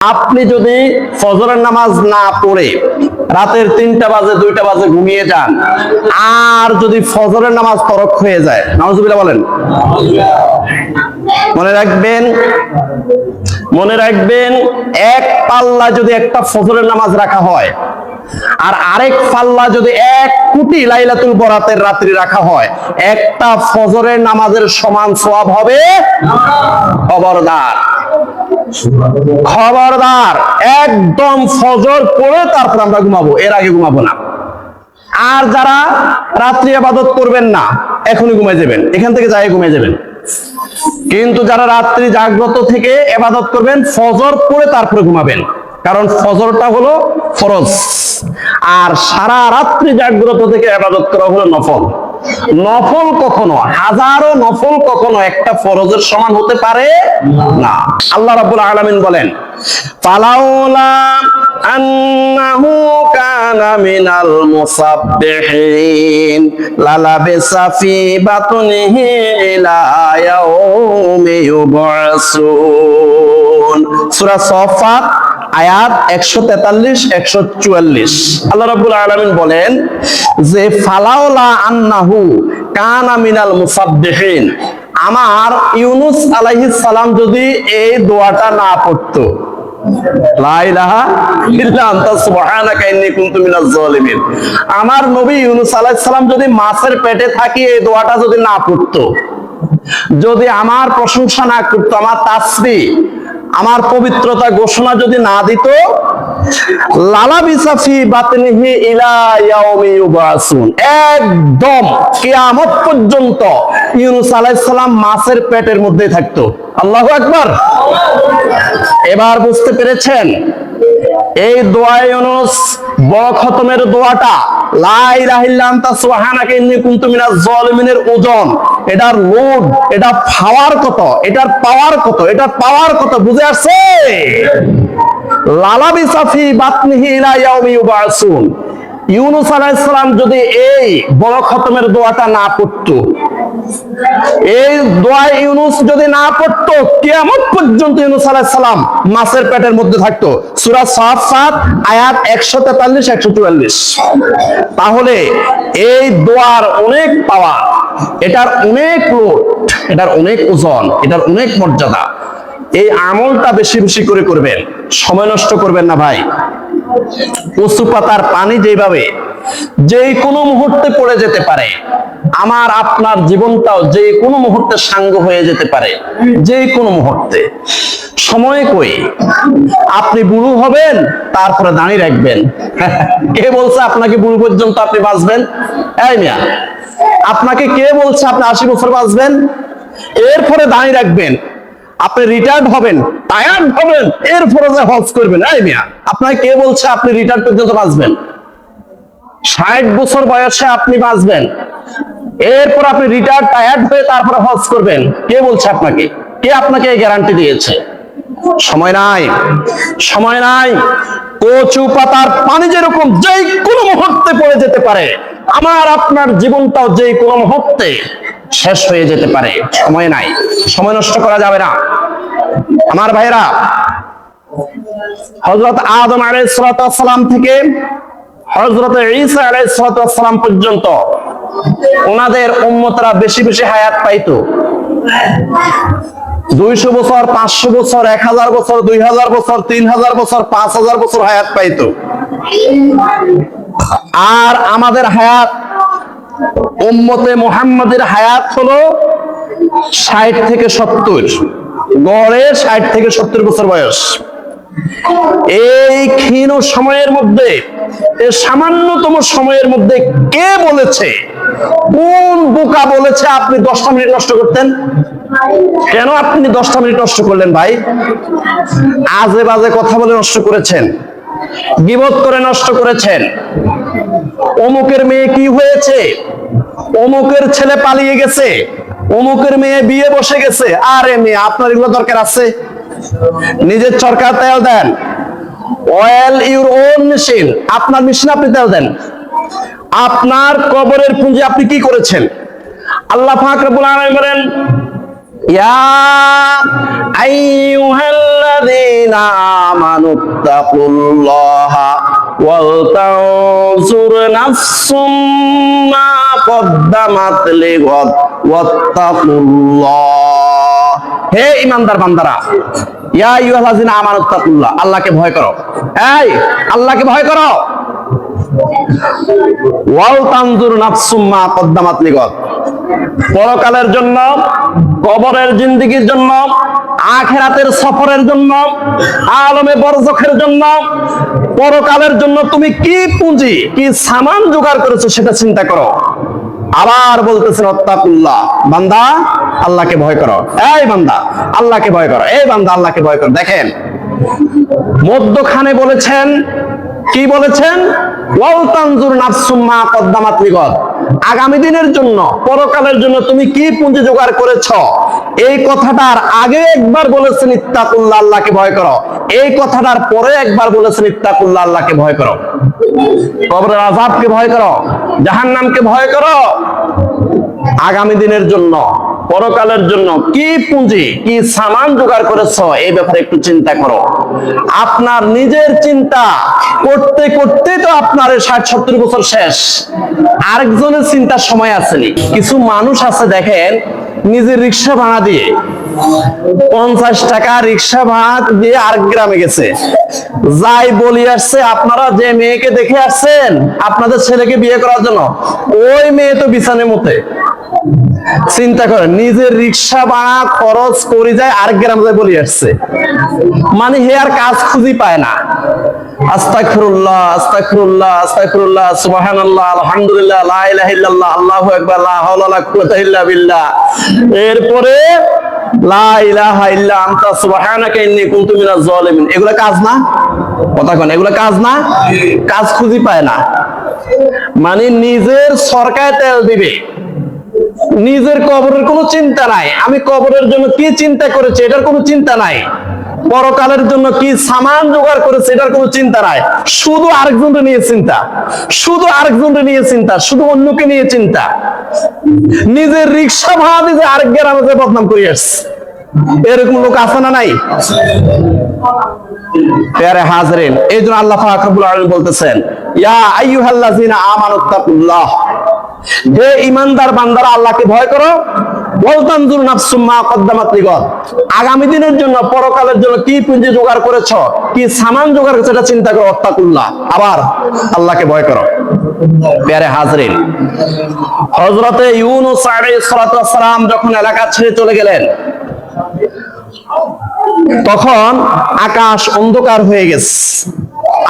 আপনি যদি ফজরের নামাজ না পড়ে রাতের 3টা বাজে 2টা বাজে ঘুমিয়ে যান, আর যদি ফজরের নামাজ তরক হয়ে যায়, নাউজুবিল্লাহ বলেন, মনে রাখবেন এক পাল্লা যদি একটা ফজরের নামাজ রাখা হয় আর আরেক পাল্লা যদি 1 কোটি লাইলাতুল বরাতের রাত্রি রাখা হয়, একটা ফজরের নামাজের সমান সওয়াব হবে। খবরদার, একদম ফজর পড়ে তারপর আমরা ঘুমাবো, এর আগে ঘুমাবো না। আর যারা রাত্রি ইবাদত করবেন না, এখনই ঘুমিয়ে যাবেন, এখান থেকে যাই ঘুমিয়ে যাবেন। কিন্তু যারা রাত্রি জাগ্রত থেকে ইবাদত করবেন, ফজর পড়ে তারপরে ঘুমাবেন, কারণ ফজরটা হলো ফরজ, আর সারা রাত্রি জাগ্রত থেকে ইবাদত করা হলো নফল। নফল কখনো, হাজারো নফল কখনো একটা ফরজের সমান হতে পারে না। আল্লাহ রাব্বুল আলামিন বলেন, ফালাউলা আন্নাহু কানা মিনাল মুসাব্বিহিন লালাবিসা ফি বাতনিহি ইলা ইয়াউমি ইউবআসুন। সূরা সাফফাত আয়াত 143-144। আল্লাহ রাব্বুল আলামিন বলেন যে ফালাউলা আন্নাহু কানা মিনাল মুসাব্বিহিন, আমার ইউনুস আলাইহিস সালাম যদি এই দোয়াটা না পড়তো, লা ইলাহা ইল্লা আনতা সুবহানাকা ইন্নী কুনতু মিনাজ জালিমিন, আমার নবী ইউনুস আলাইহিস সালাম যদি মাছের পেটে থাকি এই দোয়াটা যদি না পড়তো, যদি আমার প্রশংসা না করতো, আমার তাসবিহ, আমার পবিত্রতা ঘোষণা যদি না দিত, লালাবিসা ফি বাতনিহি ইলা ইয়াউমি ইউবআসুন, একদম কিয়ামত পর্যন্ত ইউনুস আলাইহিস সালাম মাছের পেটের মধ্যে থাকতো। আল্লাহু আকবার। এবার বুঝতে পেরেছেন এই দোয়া ইউনুস বড় খতমের দোয়াটা, লা ইলাহা ইল্লা আনতা সুবহানাকা ইন্নী কুনতু মিনাজ জালিমিনের ওজন, এটার লোড, এটা পাওয়ার কত, এটার পাওয়ার কত, এটার পাওয়ার কত বুঝে আসছে? লালাবিসা ফি বাতনিহি ইলা ইয়াউমি ইউবআসুন, ইউনুস আলাইহিস সালাম যদি এই বড় খতমের দোয়াটা না পড়তো, এই দোয়া ইউনুস যদি না পড়তো, কিয়ামত পর্যন্ত ইউনুস আলাইহিস সালাম মাছের পেটের মধ্যে থাকতো। সূরা সাফফাত আয়াত 143-144। তাহলে এই দোয়ার অনেক পাওয়ার, এটার অনেক লোড, এটার অনেক ওজন, এটার অনেক মর্যাদা। এই আমলটা বেশি বেশি করে করবেন, সময় নষ্ট করবেন না ভাই। কচু পাতার পানি যেভাবে যে কোনো মুহূর্তে পড়ে যেতে পারে, আমার আপনার জীবনটাও যে কোনো মুহূর্তে সাঙ্গ হয়ে যেতে পারে, যে কোনো মুহূর্তে। সময় কই, আপনি বুড়ো হবেন তারপরে দাঁড়িয়ে রাখবেন। কে বলছে আপনাকে বুড়ো পর্যন্ত আপনি বাঁচবেন? এই মিয়া, আপনাকে কে বলছে আপনি 80 বছর বাঁচবেন? এরপরে দাঁড়িয়ে রাখবেন, আপনি রিটায়ার্ড হবেন, টায়ার্ড হবেন, এরপরে যে হজ করবেন। এই মিয়া, আপনাকে কে বলছে আপনি রিটায়ার্ড পর্যন্ত বাঁচবেন? 60 বছর বয়সে আপনি বাঁচবেন, এরপর আপনি রিটায়ার্ড টায়ার্ড হয়ে তারপরে হজ করবেন। কে বলছে আপনাকে? কে আপনাকে এই গ্যারান্টি দিয়েছে? সময় নাই, সময় নাই। কচু পাতার পানি যেরকম যে কোনো মুহূর্তে পড়ে যেতে পারে, আমার আপনার জীবনটাও যে কোনো মুহূর্তে শেষ হয়ে যেতে পারে। সময় নাই, সময় নষ্ট করা যাবে না। আমার ভাইরা, হযরত আদম আলাইহিস সালাম থেকে হযরত ঈসা আলাইহিস সালাম পর্যন্ত ওনাদের উম্মতরা বেশি বেশি হায়াত পাইতো। 200 বছর, 500 বছর, 1000 বছর, 2000 বছর, 3000 বছর, 5000 বছর হায়াত পাইতো। আর আমাদের হায়াত, উম্মতে মুহাম্মাদের হায়াত হলো 60 থেকে 70, গড়ে 60 থেকে 70 বছর বয়স। এই ক্ষীণ সময়ের মধ্যে, এই সামান্যতম সময়ের মধ্যে কে বলেছে, কোন বোকা বলেছে আপনি 10টা মিনিট নষ্ট করতেন? কেন আপনি 10টা মিনিট নষ্ট করলেন ভাই? আজে বাজে কথা বলে নষ্ট করেছেন, গীবত করে নষ্ট করেছেন। অমুকের মেয়ে কি হয়েছে, অমুকের ছেলে পালিয়ে গেছে, অমুকের মেয়ে বিয়ে বসে গেছে। আরে মেয়ে, আপনার এগুলো দরকার আছে? নিজের চরকার তেল দেন, অয়েল ইউর ওন মেশিন, আপনার মেশিন আপনি তেল দেন। আপনার কবরের পুঁজি আপনি কি করেছেন? আল্লাহ পাক রব্বুল আলামিন বলেন, ইয়া আইয়ুহাল্লাযীনা আমানুত্তাকুল্লাহা ওয়াল তানজুর নাফসুম মা কদ্দামাত লিগাদ ওয়াত্তাকুল্লাহ। হে ঈমানদার বান্দারা, ইয়া আইয়ুহাল্লাযীনা আমানুত্তাকুল্লাহ, আল্লাহকে ভয় করো। এই আল্লাহকে ভয় করো। ওয়াল তানজুর নাফসুম মা কদ্দামাত লিগাদ, পরকালের জন্য, কবরের জিন্দেগির জন্য, আখিরাতের সফরের জন্য, আলমে বরজখের জন্য, পরকালের জন্য তুমি কি পুঁজি, কি সামান জোগাড় করেছো সেটা চিন্তা করো। আবার বলতেছেন ওয়াত্তাকুল্লাহ, বান্দা আল্লাহকে ভয় করো। এই বান্দা আল্লাহকে ভয় করো, এই বান্দা আল্লাহকে ভয় করো। দেখেন মধ্যখানে বলেছেন, কি বলেছেন? ওয়াল তানজুর নাফসুম মা কদ্দামাত লিগাদ, আগামী দিনের জন্য, পরকালের জন্য তুমি কি পুঁজি জোগাড় করেছো। এই কথাটার আগে একবার বলেছেন ইত্তাকুল্লাহ, আল্লাহকে ভয় করো। এই কথাটার পরে একবার বলেছেন ইত্তাকুল্লাহ, আল্লাহকে ভয় করো। কবরের আযাবকে ভয় করো, জাহান্নামকে ভয় করো। আগামী দিনের জন্য, পরকালের জন্য কি পুঁজি, কি সামান জোগাড় করেছো, এই ব্যাপারে একটু চিন্তা করো। আপনার নিজের চিন্তা করতে করতে তো আপনার 60-70 বছর শেষ, আরেকজনের চিন্তার সময় আসেনি। কিছু মানুষ আছে দেখেন, নিজের রিক্সা ভাড়া দিয়ে 50 টাকা রিক্সা ভাড়া দিয়ে আরেক গ্রামে গেছে, যাই বলি আসছে, আপনারা যে মেয়েকে দেখে আসছেন আপনাদের ছেলেকে বিয়ে করার জন্য, ওই মেয়ে তো বিছানে মতে। চিন্তা করেন, নিজের রিক্সা ভাড়া খরচ করে যায় আরেক গ্রামে যায় বলি আসছে, মানে হে আর কাজ খুঁজি পায় না। আস্তাগফিরুল্লাহ, আস্তাগফিরুল্লাহ, আস্তাগফিরুল্লাহ, সুবহানাল্লাহ, আলহামদুলিল্লাহ, লা ইলাহা ইল্লাল্লাহ, আল্লাহু আকবার, লা হাওলা ওয়ালা কুওয়াতা ইল্লা বিল্লাহ। এরপরে লা ইলাহা ইল্লা আনতা সুবহানাকা ইন্নী কুনতু মিনাজ জালিমিন। এগুলা কাজ না? কথা কোন, এগুলা কাজ না? কাজ খুঁজি পায় না, মানে নিজের সরকায় তেল দিবে, নিজের কবরের কোনো চিন্তা নাই। আমি কবরের জন্য কি চিন্তা করেছি এটার কোনো চিন্তা নাই, পরকালের জন্য কি সামান জোগাড় করেছে এটার কোনো চিন্তা নাই। শুধু আরেকজনকে নিয়ে চিন্তা, শুধু আরেকজনকে নিয়ে চিন্তা, শুধু অন্যকে নিয়ে চিন্তা। নিজের রিক্সা ভাড়া দিয়ে আরেক গ্রামে বদনাম করে আসছে, এরকম লোক আছে না নাই? প্যারে হাজরিন, এই জন্য আল্লাহ পাক রব্বুল আলামিন বলতেছেন, ইয়া আইয়ুহাল্লাযীনা আমানুত্তাকুল্লাহ, হে ঈমানদার বান্দারা আল্লাহকে ভয় করো। ওয়াল তানজুর নাফসুম মা কদ্দামাত লিগাদ, আগামী দিনের জন্য, পরকালের জন্য কি পুঁজি জোগাড় করেছো, কি সামান জোগাড় করেছো এটা চিন্তা করো। ওয়াত্তাকুল্লাহ, আবার আল্লাহকে ভয় করো। প্যারে হাজরিন, হযরতে ইউনূস আলাইহিস সালাতু ওয়াস সালাম যখন এলাকা ছেড়ে চলে গেলেন, তখন আকাশ অন্ধকার হয়ে গেছে।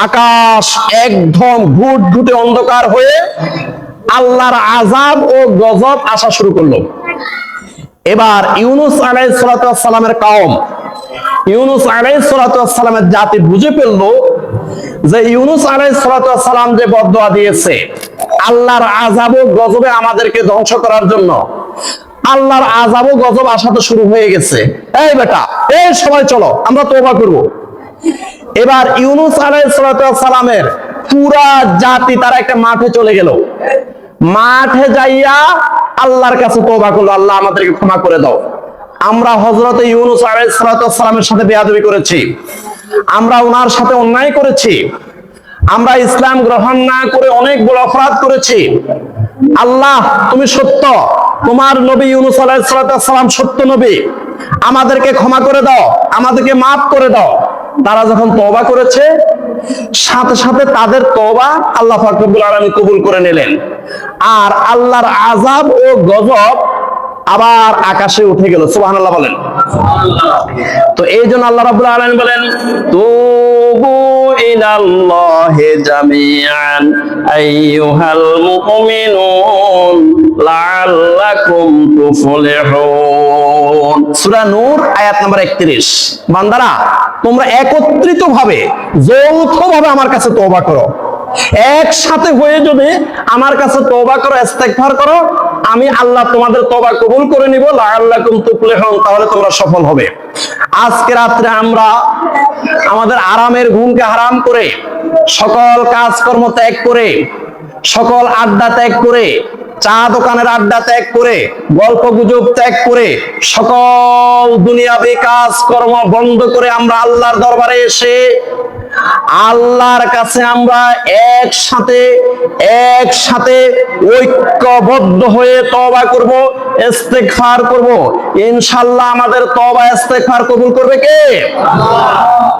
আকাশ একদম ঘুটঘুটে অন্ধকার হয়ে আল্লাহর আযাব ও গজব আসা শুরু করলো। এবার ইউনূস আলাইহিস সালাতু ওয়াস সালামের কওম, ইউনূস আলাইহিস সালাতু ওয়াস সালামের জাতি বুঝে ফেললো যে ইউনূস আলাইহিস সালাতু ওয়াস সালাম যে বদদোয়া দিয়েছে আল্লাহর আযাব ও গজবে আমাদেরকে ধ্বংস করার জন্য, আল্লাহর আযাব ও গজব আসা তো শুরু হয়ে গেছে। এই বেটা, এই সময় চলো আমরা তওবা করব। এবার ইউনূস আলাইহিস সালাতু ওয়াস সালামের পুরা জাতি তারা একটা মাঠে চলে গেল। মাঠে যাইয়া আল্লাহর কাছে তওবা করলো, আল্লাহ আমাদেরকে ক্ষমা করে দাও, আমরা হযরতে ইউনূস আলাইহিস সালাতু ওয়াস সালামের সাথে বেয়াদবি করেছি, আমরা ওনার সাথে অন্যায় করেছি, আমরা ইসলাম গ্রহণ না করে অনেক বড় অপরাধ করেছি। আল্লাহ তুমি সত্য, তোমার নবী ইউনূস আলাইহিস সালাতু ওয়াস সালাম সত্য নবী, আমাদেরকে ক্ষমা করে দাও, আমাদেরকে মাফ করে দাও। তারা যখন তওবা করেছে, সাথে সাথে তাদের তওবা আল্লাহ পাক রব্বুল আলামিন কবুল করে নিলেন, আর আল্লাহর আযাব ও গজব আবার আকাশে উঠে গেল। সুবহানাল্লাহ বলেন। তো এই জন্য আল্লাহ রাব্বুল আলামিন বলেন, তুবু ইলাল্লাহি জামিআন আইয়ুহাল মুমিনুন লাআল্লাকুম তুফলিহুন। সূরা নূর আয়াত নাম্বার 31। বান্দারা তোমরা একত্রিতভাবে, যৌথভাবে আমার কাছে তওবা করো, একসাথে হয়ে যদি আমার কাছে তওবা করো, ইস্তেগফার করো, আমি আল্লাহ তোমাদের তওবা কবুল করে নিব। লাআল্লাকুম তুফলিহুন, তাহলে তোমরা সফল হবে। আজকে রাত্রে আমরা আমাদের আরামের ঘুমকে হারাম করে, সকল কাজকর্ম ত্যাগ করে, সকল আড্ডা ত্যাগ করে চা দোকানের আড্ডা ত্যাগ করে, গল্প গুজব ত্যাগ করে, সকল দুনিয়াবি কাজ কর্ম বন্ধ করে আমরা আল্লাহর দরবারে এসে আল্লাহর কাছে আমরা একসাথে ঐক্যবদ্ধ হয়ে তওবা করব, ইস্তেগফার করব। ইনশাআল্লাহ আমাদের তওবা ইস্তেগফার কবুল করবে কে? আল্লাহ।